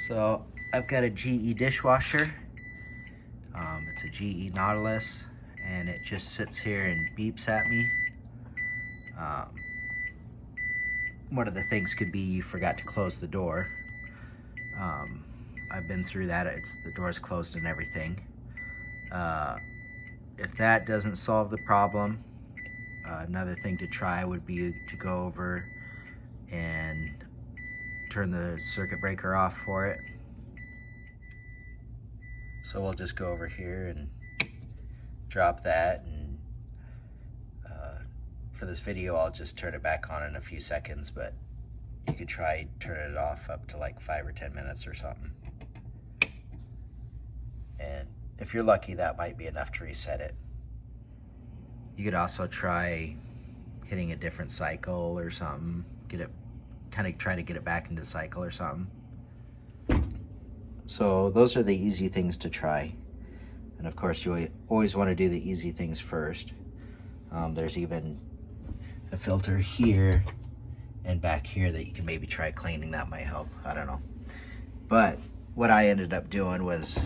So I've got a GE dishwasher. It's a GE Nautilus, and it just sits here and beeps at me. One of the things could be you forgot to close the door. I've been through that. The door's closed and everything. If that doesn't solve the problem, another thing to try would be to go over and turn the circuit breaker off for it. So we'll just go over here and drop that, and for this video I'll just turn it back on in a few seconds, but you could try turning it off up to like 5 or 10 minutes or something. And if you're lucky, that might be enough to reset it. You could also try hitting a different cycle or something, try to get it back into cycle or something. So those are the easy things to try. And of course, you always want to do the easy things first. There's even a filter here and back here that you can maybe try cleaning. That might help, I don't know. But what I ended up doing was,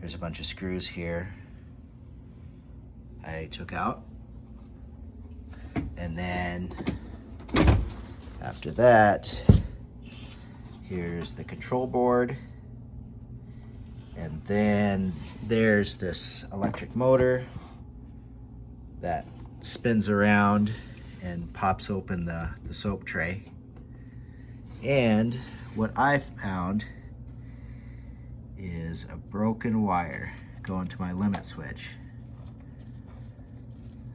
there's a bunch of screws here I took out. And then after that, here's the control board. And then there's this electric motor that spins around and pops open the soap tray. And what I found is a broken wire going to my limit switch.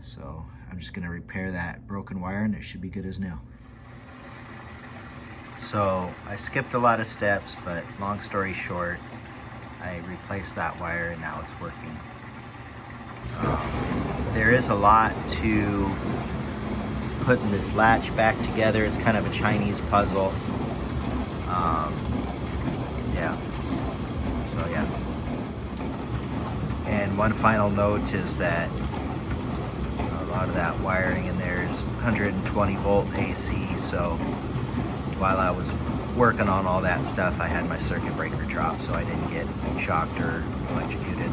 So I'm just gonna repair that broken wire and it should be good as new. So I skipped a lot of steps, but long story short, I replaced that wire and now it's working. There is a lot to putting this latch back together. It's kind of a Chinese puzzle. Yeah. So yeah. And one final note is that a lot of that wiring in there is 120 volt AC. So while I was working on all that stuff, I had my circuit breaker drop, so I didn't get shocked or electrocuted.